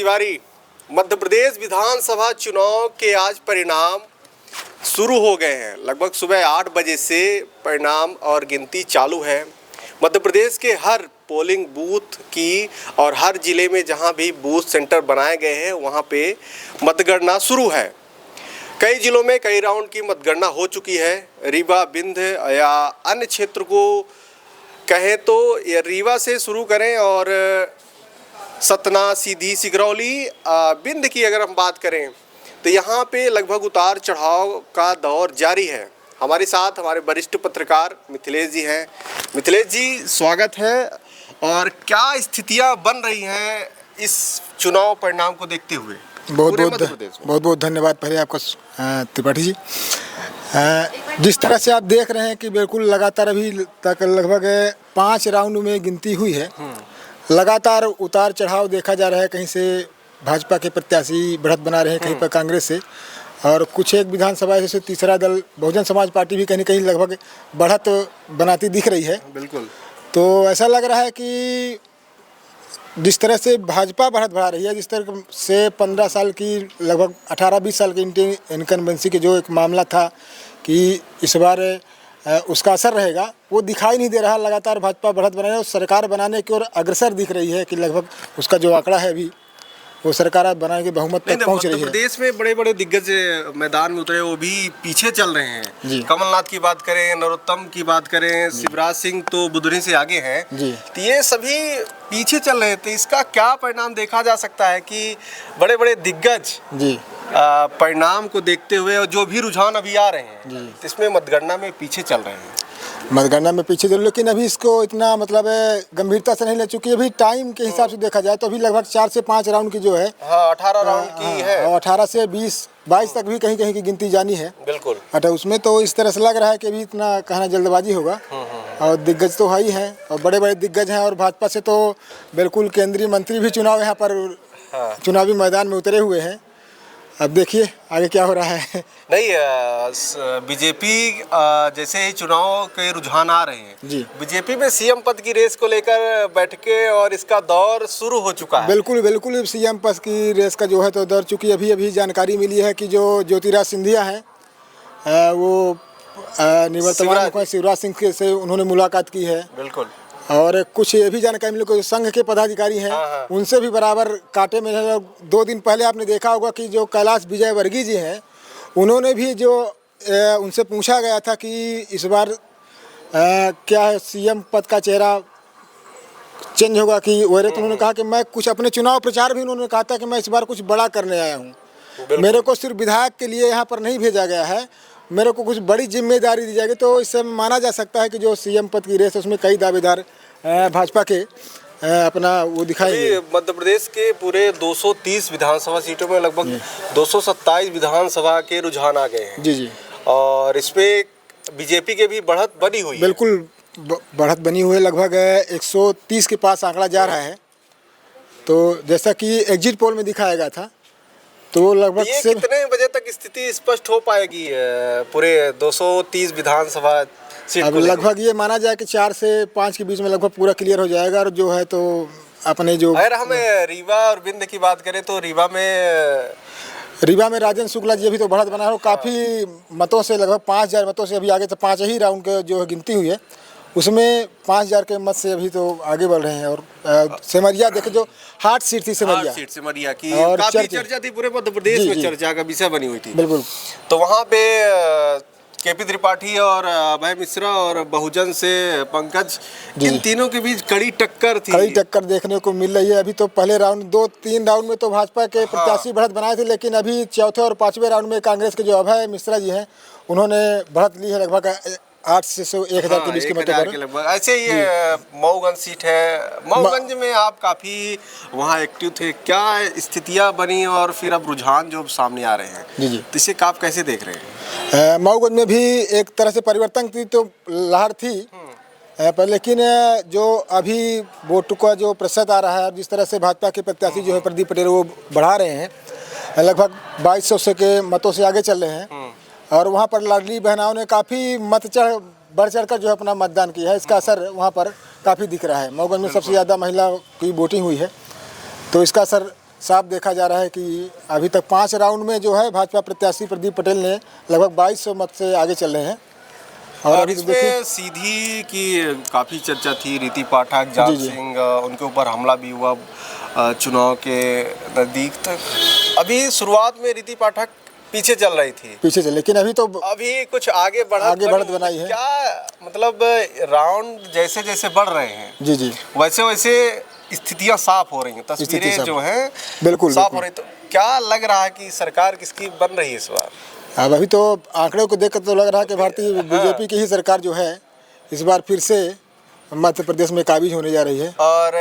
तिवारी। मध्य प्रदेश विधानसभा चुनाव के आज परिणाम शुरू हो गए हैं। लगभग सुबह 8 बजे से परिणाम और गिनती चालू है। मध्य प्रदेश के हर पोलिंग बूथ की और हर जिले में जहां भी बूथ सेंटर बनाए गए हैं वहां पे मतगणना शुरू है। कई जिलों में कई राउंड की मतगणना हो चुकी है। रीवा, बिंद या अन्य क्षेत्र को कहें तो ये रीवा से शुरू करें और सतना, सीधी, सिगरौली, बिंद की अगर हम बात करें तो यहाँ पे लगभग उतार चढ़ाव का दौर जारी है। हमारे साथ हमारे वरिष्ठ पत्रकार मिथिलेश जी हैं। मिथिलेश जी, स्वागत है। और क्या स्थितियाँ बन रही हैं इस चुनाव परिणाम को देखते हुए? बहुत बहुत धन्यवाद पहले आपका त्रिपाठी जी। जिस तरह से आप देख रहे हैं कि बिल्कुल लगातार अभी तक लगभग 5 राउंड में गिनती हुई है। लगातार उतार चढ़ाव देखा जा रहा है। कहीं से भाजपा के प्रत्याशी बढ़त बना रहे हैं, कहीं पर कांग्रेस से, और कुछ एक विधानसभा जैसे तीसरा दल बहुजन समाज पार्टी भी कहीं न कहीं लगभग बढ़त बनाती दिख रही है। बिल्कुल। तो ऐसा लग रहा है कि जिस तरह से भाजपा बढ़त बढ़ा रही है, जिस तरह से 15 साल की लगभग 18-20 साल की इनकम्बेंसी के जो एक मामला था कि इस बार उसका असर रहेगा, वो दिखाई नहीं दे रहा। लगातार भाजपा बढ़त बना रही है और सरकार बनाने की ओर अग्रसर दिख रही है कि लगभग उसका जो आंकड़ा है अभी वो सरकार बनाने के बहुमत तक पहुंच रही है। मध्य प्रदेश में बड़े बड़े दिग्गज मैदान में उतरे, वो भी पीछे चल रहे हैं। कमलनाथ की बात करें, नरोत्तम की बात करें, शिवराज सिंह तो बुधनी से आगे हैं जी। तो ये सभी पीछे चल रहे थे। इसका क्या परिणाम देखा जा सकता है कि बड़े बड़े दिग्गज जी परिणाम को देखते हुए और जो भी रुझान अभी आ रहे हैं इसमें मतगणना में पीछे चल रहे हैं? मतगणना में पीछे जरूर, लेकिन अभी इसको इतना मतलब गंभीरता से नहीं ले चुकी। अभी टाइम के हिसाब से देखा जाए तो अभी लगभग 4 से 5 राउंड की जो है 18 राउंड की है और 18 से 20-22 तक भी कहीं कहीं की गिनती जानी है। बिल्कुल। अतः उसमें तो इस तरह से लग रहा है कि अभी इतना कहना जल्दबाजी होगा। और दिग्गज तो है ही हैं और बड़े बड़े दिग्गज हैं और भाजपा से तो बिल्कुल केंद्रीय मंत्री भी चुनाव यहाँ पर चुनावी मैदान में उतरे हुए हैं। अब देखिए आगे क्या हो रहा है। नहीं, बीजेपी जैसे ही चुनाव के रुझान आ रहे हैं जी, बीजेपी में सीएम पद की रेस को लेकर बैठके और इसका दौर शुरू हो चुका है। बिल्कुल बिल्कुल, सीएम पद की रेस का जो है तो दौर चुकी। अभी जानकारी मिली है कि जो ज्योतिराज सिंधिया हैं वो निवर्तमान शिवराज सिंह से उन्होंने मुलाकात की है। बिल्कुल। और कुछ ये भी जानकारी मिली कि संघ के पदाधिकारी हैं उनसे भी बराबर कांटे में है। 2 दिन पहले आपने देखा होगा कि जो कैलाश विजयवर्गीय जी हैं उन्होंने भी जो उनसे पूछा गया था कि इस बार क्या है सीएम पद का चेहरा चेंज होगा कि वैसे, तो उन्होंने कहा कि मैं कुछ अपने चुनाव प्रचार भी उन्होंने कहा था कि मैं इस बार कुछ बड़ा करने आया हूँ। मेरे को सिर्फ विधायक के लिए यहाँ पर नहीं भेजा गया है, मेरे को कुछ बड़ी जिम्मेदारी दी जाएगी। तो इससे माना जा सकता है कि जो सीएम पद की रेस है उसमें कई दावेदार भाजपा के अपना वो दिखाएंगे। मध्य प्रदेश के पूरे 230 विधानसभा सीटों में लगभग 227 विधानसभा के रुझान आ गए हैं जी। और इसमें बीजेपी के भी बढ़त बनी हुई है। बिल्कुल बढ़त बनी हुई है। लगभग 130 के पास आंकड़ा जा रहा है। तो जैसा कि एग्जिट पोल में दिखाया गया था तो लगभग से कितने बजे तक स्थिति स्पष्ट हो पाएगी पूरे 230 विधानसभा सीट? अब लगभग ये माना जाए कि 4 से 5 के बीच में लगभग पूरा क्लियर हो जाएगा। और जो है तो अपने जो अगर हमें रीवा और बिंद की बात करें तो रीवा में राजेंद्र शुक्ला जी अभी तो बढ़त बना है। काफ़ी मतों से लगभग 5000 मतों से अभी आगे तो 5 ही राउंड के जो गिनती हुई है उसमें 5000 के मत से अभी तो आगे बढ़ रहे हैं। और सिमरिया देखे जो हार्ट सीट थी सिमरिया की और काफी चर्चा थी, पूरे मध्य प्रदेश में चर्चा का विषय बनी हुई थी। बिल्कुल। तो वहाँ पे केपी त्रिपाठी और अभय मिश्रा और बहुजन से पंकज, इन तीनों के बीच कड़ी टक्कर थी। कड़ी टक्कर देखने को मिल रही है। अभी तो पहले राउंड 2-3 राउंड में तो भाजपा के प्रत्याशी बढ़त बनाए थे, लेकिन अभी चौथे और 5वें राउंड में कांग्रेस के जो अभय मिश्रा जी हैं उन्होंने बढ़त ली है लगभग 8 से 1000 के बीच के मतों पर लगभग। ऐसे ये मऊगंज सीट है। मऊगंज में आप काफ़ी वहाँ एक्टिव थे, क्या स्थितियाँ बनी और फिर अब रुझान जो सामने आ रहे हैं जी, तो इसे आप कैसे देख रहे हैं? मऊगंज में भी एक तरह से परिवर्तन की तो लहर थी पर, लेकिन जो अभी वोट का जो प्रतिशत आ रहा है, जिस तरह से भाजपा के प्रत्याशी जो है प्रदीप पटेल वो बढ़ा रहे हैं, लगभग 2200 के मतों से आगे चल रहे हैं। और वहाँ पर लाडली बहनाओं ने काफ़ी बढ़ चढ़ कर जो है अपना मतदान किया है। इसका असर वहाँ पर काफ़ी दिख रहा है। मऊगंज में सबसे ज़्यादा महिला की वोटिंग हुई है, तो इसका असर साफ देखा जा रहा है कि अभी तक 5 राउंड में जो है भाजपा प्रत्याशी प्रदीप पटेल ने लगभग 2200 मत से आगे चल रहे हैं। और अभी तो देखिए इसमें सीधी की काफ़ी चर्चा थी, रीति पाठक, जाट सिंह, उनके ऊपर हमला भी हुआ चुनाव के नज़दीक तक। अभी शुरुआत में रीति पाठक पीछे चल रही थी, लेकिन अभी कुछ आगे बढ़त बनाई है। क्या मतलब राउंड जैसे जैसे बढ़ रहे हैं जी वैसे वैसे स्थितियां साफ हो रही हैं, तस्वीरें जो हैं बिल्कुल साफ हो रही। तो क्या लग रहा है कि सरकार किसकी बन रही है इस बार? अब अभी तो आंकड़ों को देखकर तो लग रहा है कि भारतीय बीजेपी की ही सरकार जो है इस बार फिर से मध्य प्रदेश में काबिज होने जा रही है। और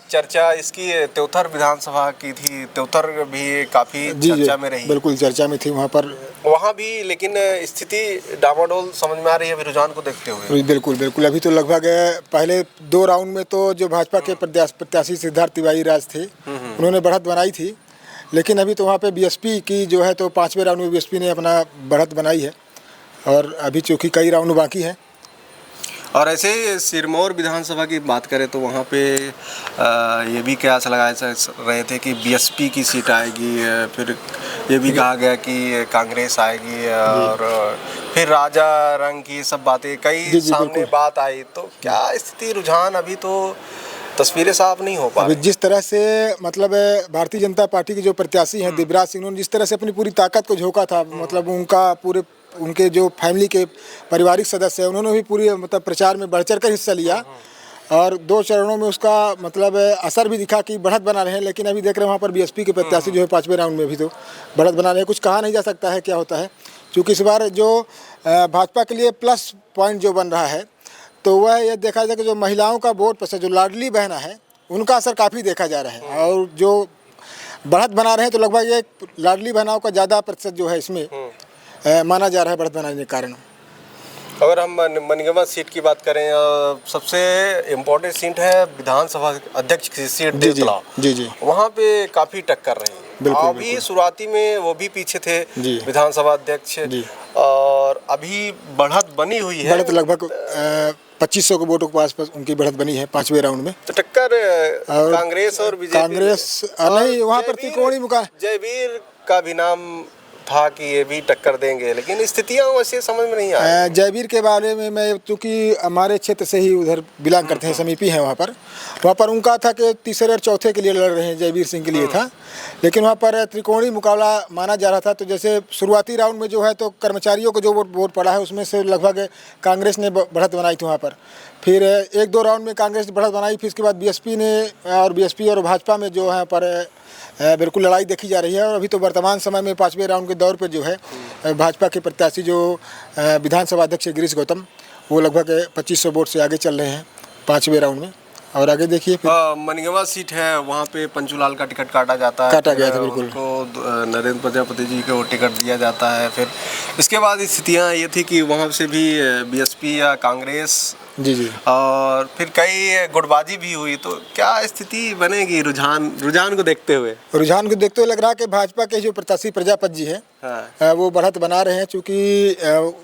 चर्चा इसकी त्योथर विधानसभा की थी, त्योथर भी काफ़ी चर्चा में रही। बिल्कुल चर्चा में थी वहाँ भी, लेकिन स्थिति डामाडोल समझ में आ रही है अभी रुझान को देखते हुए। बिल्कुल अभी तो लगभग पहले 2 राउंड में तो जो भाजपा के प्रत्याशी सिद्धार्थ तिवारी राज थे उन्होंने बढ़त बनाई थी, लेकिन अभी तो वहाँ पे बीएसपी की जो है तो 5वें राउंड में बीएसपी ने अपना बढ़त बनाई है और अभी चूँकि कई राउंड बाकी हैं। और ऐसे सिरमौर विधानसभा की बात करें तो वहाँ पे ये भी कयास लगाए रहे थे कि बीएसपी की सीट आएगी, फिर ये भी कहा गया कि कांग्रेस आएगी, और फिर राजा रंग की सब बातें कई सामने बात आई। तो क्या स्थिति रुझान अभी तो तस्वीरें साफ नहीं हो पा रही। जिस तरह से मतलब भारतीय जनता पार्टी के जो प्रत्याशी हैं दिव्यराज सिंह, उन्होंने जिस तरह से अपनी पूरी ताकत को झोंका था, मतलब उनके जो फैमिली के पारिवारिक सदस्य हैं उन्होंने भी पूरी मतलब प्रचार में बढ़ चढ़ कर हिस्सा लिया और 2 चरणों में उसका मतलब असर भी दिखा कि बढ़त बना रहे हैं। लेकिन अभी देख रहे हैं वहाँ पर बीएसपी के प्रत्याशी जो है 5वें राउंड में भी तो बढ़त बना रहे हैं। कुछ कहा नहीं जा सकता है क्या होता है, क्योंकि इस बार जो भाजपा के लिए प्लस पॉइंट जो बन रहा है तो वह ये देखा जाए कि जो महिलाओं का वोट प्रतिशत जो लाडली बहना है उनका असर काफ़ी देखा जा रहा है, और जो बढ़त बना रहे हैं तो लगभग ये लाडली बहनाओं का ज़्यादा प्रतिशत जो है इसमें माना जा रहा है बढ़त बनाने के कारण। अगर हम मनगवा सीट की बात करें, सबसे इम्पोर्टेंट सीट है विधानसभा अध्यक्ष की सीट देवतला। जी वहाँ पे काफ़ी टक्कर रही। अभी शुरुआती में वो भी पीछे थे विधानसभा अध्यक्ष, और अभी बढ़त बनी हुई है। बढ़त लगभग 2500 के वोटों के पास उनकी बढ़त बनी है 5वें राउंड में। तो टक्कर कांग्रेस और बीजेपी, कांग्रेस नहीं, वहाँ पर त्रिकोणीय मुकाबला। जयवीर का भी नाम था कि ये भी टक्कर देंगे, लेकिन स्थितियां वैसे समझ में नहीं आ रही। जयवीर के बारे में मैं, चूँकि हमारे क्षेत्र से ही उधर बिलोंग करते हैं, समीपी हैं वहाँ पर उनका था कि तीसरे और चौथे के लिए लड़ रहे हैं, जयवीर सिंह के लिए था, लेकिन वहाँ पर त्रिकोणीय मुकाबला माना जा रहा था। तो जैसे शुरुआती राउंड में जो है तो कर्मचारियों को जो वोट पड़ा है उसमें से लगभग कांग्रेस ने बढ़त बनाई थी वहाँ पर। फिर 1-2 राउंड में कांग्रेस ने बढ़त बनाई, फिर इसके बाद बीएसपी और भाजपा में जो है पर बिल्कुल लड़ाई देखी जा रही है। और अभी तो वर्तमान समय में 5वें राउंड के दौर पर जो है भाजपा के प्रत्याशी जो विधानसभा अध्यक्ष गिरीश गौतम, वो लगभग 2500 वोट से आगे चल रहे हैं 5वें राउंड में। और आगे देखिए मनगवा सीट है, वहाँ पे पंचूलाल का टिकट काटा गया था बिल्कुल, उनको नरेंद्र प्रजापति जी को टिकट दिया जाता है। फिर इसके बाद स्थितियाँ ये थी कि वहाँ से भी बीएसपी या कांग्रेस जी और फिर कई गुटबाजी भी हुई। तो क्या स्थिति बनेगी रुझान को देखते हुए? रुझान को देखते हुए लग रहा है कि भाजपा के जो प्रत्याशी प्रजापति जी हैं वो बढ़त बना रहे हैं, चूँकि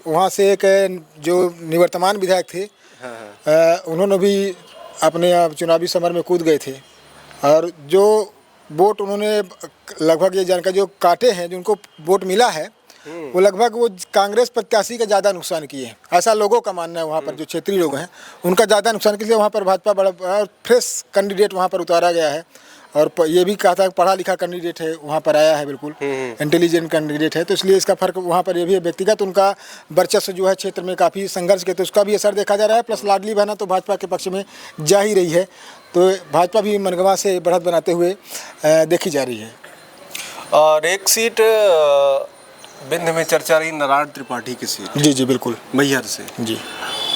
वहाँ से एक जो निवर्तमान विधायक थे उन्होंने भी अपने चुनावी समर में कूद गए थे, और जो वोट उन्होंने लगभग ये जानकर जो काटे हैं, जो उनको वोट मिला है वो लगभग वो कांग्रेस प्रत्याशी का ज़्यादा नुकसान किए हैं, ऐसा लोगों का मानना है। वहाँ पर जो क्षेत्रीय लोग हैं उनका ज़्यादा नुकसान के लिए वहाँ पर भाजपा बड़ा फ्रेश कैंडिडेट वहाँ पर उतारा गया है, और ये भी कहा था पढ़ा लिखा कैंडिडेट है वहाँ पर आया है, बिल्कुल इंटेलिजेंट कैंडिडेट है, तो इसलिए इसका फर्क वहाँ पर ये भी है। व्यक्तिगत उनका वर्चस्व जो है क्षेत्र में काफ़ी संघर्ष के, तो उसका भी असर देखा जा रहा है। प्लस लाडली बहना तो भाजपा के पक्ष में जा ही रही है, तो भाजपा भी मनगवा से बढ़त बनाते हुए देखी जा रही है। और एक सीट बिंद में चर्चा रही, नारायण त्रिपाठी की सीट। जी बिल्कुल, मैहर से जी।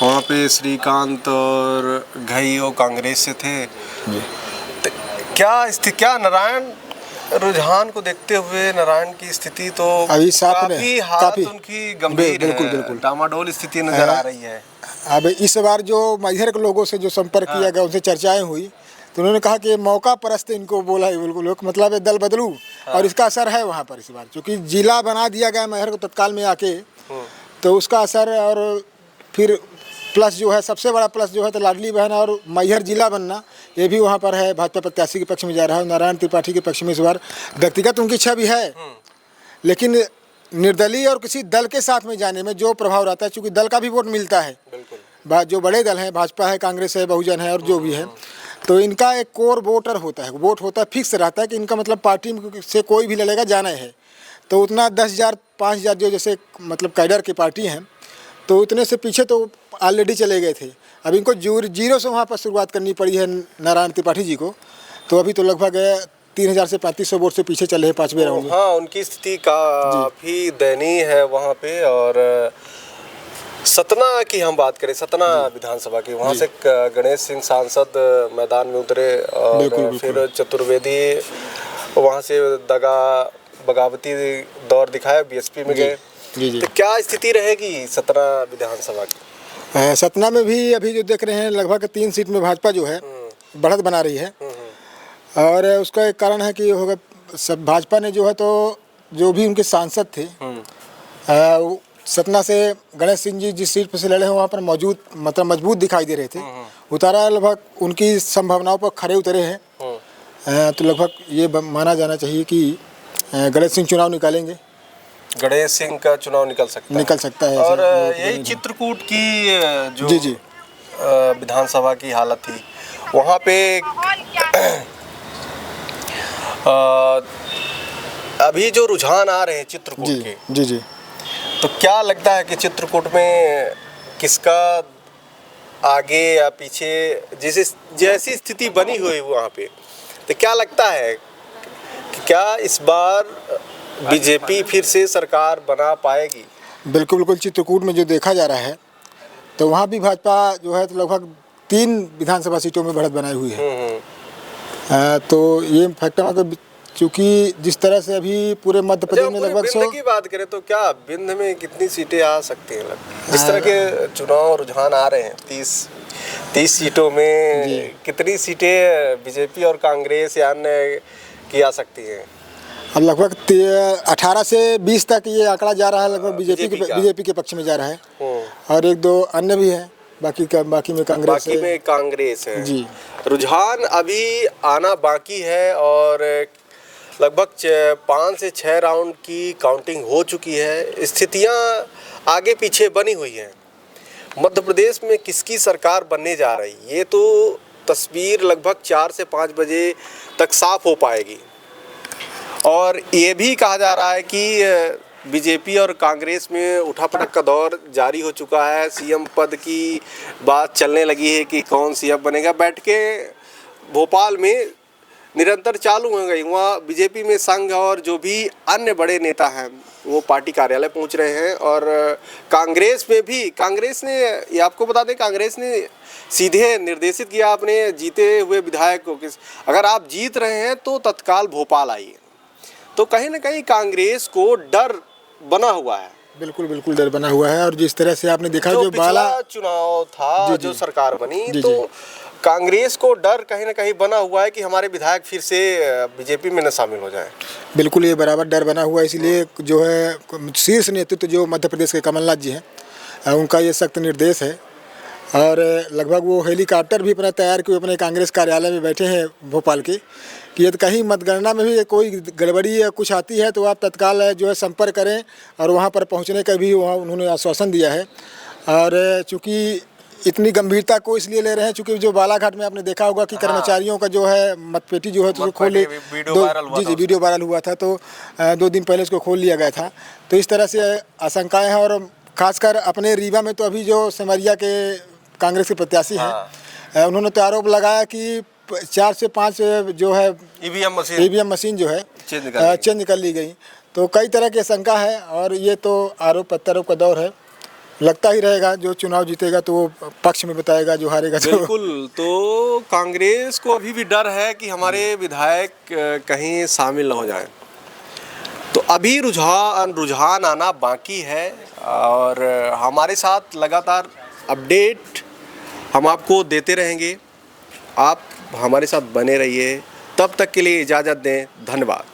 वहाँ पे श्रीकांत और घई कांग्रेस से थे। क्या नारायण रुझान को देखते हुए नारायण की स्थिति तो अभी साफ काफी हालत उनकी गंभीर है, बिल्कुल डामाडोल स्थिति नजर आ रही है। अब इस बार जो मैहर के लोगों से जो संपर्क किया गया, उनसे चर्चाएं हुई, तो उन्होंने कहा कि मौका परस्त इनको बोला है, बिल्कुल मतलब दल बदलू, और इसका असर है वहाँ पर इस बार, क्योंकि जिला बना दिया गया मैहर को तत्काल में आके, तो उसका असर। और फिर प्लस जो है सबसे बड़ा प्लस जो है तो लाडली बहन और मैहर जिला बनना, ये भी वहाँ पर है, भाजपा प्रत्याशी के पक्ष में जा रहा है। नारायण त्रिपाठी के पक्ष में इस बार व्यक्तिगत उनकी इच्छा भी है, लेकिन निर्दलीय और किसी दल के साथ में जाने में जो प्रभाव रहता है, चूँकि दल का भी वोट मिलता है, जो बड़े दल हैं, भाजपा है, कांग्रेस है, बहुजन है और जो भी है, तो इनका एक कोर वोटर होता है, वोट होता है, फिक्स रहता है कि इनका मतलब पार्टी से कोई भी लड़ेगा जाना है। तो उतना 10,000 5,000 जो जैसे मतलब कैडर की पार्टी हैं, तो उतने से पीछे तो ऑलरेडी चले गए थे। अब इनको जीरो से वहाँ पर शुरुआत करनी पड़ी है नारायण त्रिपाठी जी को। तो अभी तो लगभग 3,000 से 3,500 वोट से पीछे चले हैं 5वें राउंड में। हाँ, उनकी स्थिति काफ़ी दयनीय है वहाँ पे। और सतना की हम बात करें, सतना विधानसभा की, वहाँ से गणेश सिंह सांसद मैदान में उतरे और बिल्कुल। फिर चतुर्वेदी वहाँ से बगावती दौर दिखाया, बीएसपी में गए। जी। तो क्या स्थिति रहेगी सतना विधानसभा की? सतना में भी अभी जो देख रहे हैं लगभग 3 सीट में भाजपा जो है बढ़त बना रही है। और उसका एक कारण है कि होगा सब भाजपा ने जो है, तो जो भी उनके सांसद थे सतना से गणेश सिंह जी जिस सीट पर से लड़े हैं वहाँ पर मजबूत दिखाई दे रहे थे। उतारा लगभग उनकी संभावनाओं पर खरे उतरे हैं। तो लगभग ये माना जाना चाहिए कि गणेश सिंह चुनाव निकालेंगे। गणेश सिंह का चुनाव निकल सकता है। और यही चित्रकूट की जो जी विधानसभा की हालत थी, वहाँ पे अभी जो रुझान आ रहे हैं चित्रकूट के, जी, तो क्या लगता है कि चित्रकूट में किसका आगे या पीछे जैसी स्थिति बनी हुई वहाँ पे, तो क्या लगता है कि क्या इस बार बीजेपी फिर से सरकार बना पाएगी? बिल्कुल चित्रकूट में जो देखा जा रहा है, तो वहाँ भी भाजपा जो है तो लगभग 3 विधानसभा सीटों में बढ़त बनाई हुई है। तो ये फैक्टर मतलब चूँकि जिस तरह से अभी पूरे मध्य प्रदेश में लगभग 100 की बात करें तो क्या बिंद में कितनी सीटें आ सकती हैं? जिस तरह के चुनाव रुझान आ रहे हैं, 30 सीटों में कितनी सीटें बीजेपी और कांग्रेस या अन्य की आ सकती हैं? अब लगभग 18 से 20 तक ये आंकड़ा जा रहा है, लगभग बीजेपी के पक्ष में जा रहा है। और 1-2 अन्य भी हैं, बाकी में कांग्रेस है जी। रुझान अभी आना बाकी है और लगभग 5 से 6 राउंड की काउंटिंग हो चुकी है। स्थितियां आगे पीछे बनी हुई हैं। मध्य प्रदेश में किसकी सरकार बनने जा रही, ये तो तस्वीर लगभग 4 से 5 बजे तक साफ हो पाएगी। और ये भी कहा जा रहा है कि बीजेपी और कांग्रेस में उठापटक का दौर जारी हो चुका है। सीएम पद की बात चलने लगी है कि कौन सीएम बनेगा। बैठकें भोपाल में निरंतर चालू हो गई। वहाँ बीजेपी में संघ और जो भी अन्य बड़े नेता हैं वो पार्टी कार्यालय पहुँच रहे हैं। और कांग्रेस में भी, कांग्रेस ने, ये आपको बता दें, कांग्रेस ने सीधे निर्देशित किया अपने जीते हुए विधायक को कि अगर आप जीत रहे हैं तो तत्काल भोपाल आइए। तो कहीं ना कहीं कांग्रेस को डर बना हुआ है। बिल्कुल डर बना हुआ है। और जिस तरह से आपने देखा जो पिछला चुनाव था, जो सरकार बनी, तो कांग्रेस को डर कहीं ना कहीं बना हुआ है कि हमारे विधायक फिर से बीजेपी में न शामिल हो जाए। बिल्कुल ये बराबर डर बना हुआ है। इसलिए जो है शीर्ष नेतृत्व जो मध्य प्रदेश के कमलनाथ जी हैं, उनका ये सख्त निर्देश है। और लगभग वो हेलीकॉप्टर भी अपना तैयार किए अपने कांग्रेस कार्यालय में बैठे हैं भोपाल के, कि यदि कहीं मतगणना में भी कोई गड़बड़ी या कुछ आती है तो आप तत्काल जो है संपर्क करें। और वहाँ पर पहुँचने का भी वहाँ उन्होंने आश्वासन दिया है। और चूँकि इतनी गंभीरता को इसलिए ले रहे हैं चूँकि जो बालाघाट में आपने देखा होगा कि कर्मचारियों का जो है मतपेटी जो है तो खोले, वीडियो वायरल हुआ था, तो 2 दिन पहले उसको खोल लिया गया था। तो इस तरह से आशंकाएँ हैं। और ख़ासकर अपने रीवा में तो अभी जो सिमरिया के कांग्रेस के प्रत्याशी हैं, उन्होंने तो आरोप लगाया कि 4 से 5 जो है ईवीएम मशीन जो है चेंज कर ली गई। तो कई तरह की शंका है। और ये तो आरोप प्रत्यारोप का दौर है, लगता ही रहेगा। जो चुनाव जीतेगा तो वो पक्ष में बताएगा, जो हारेगा बिल्कुल। तो कांग्रेस को अभी भी डर है कि हमारे विधायक कहीं शामिल न हो जाए। तो अभी रुझान आना बाकी है। और हमारे साथ लगातार अपडेट हम आपको देते रहेंगे। आप हमारे साथ बने रहिए। तब तक के लिए इजाज़त दें। धन्यवाद।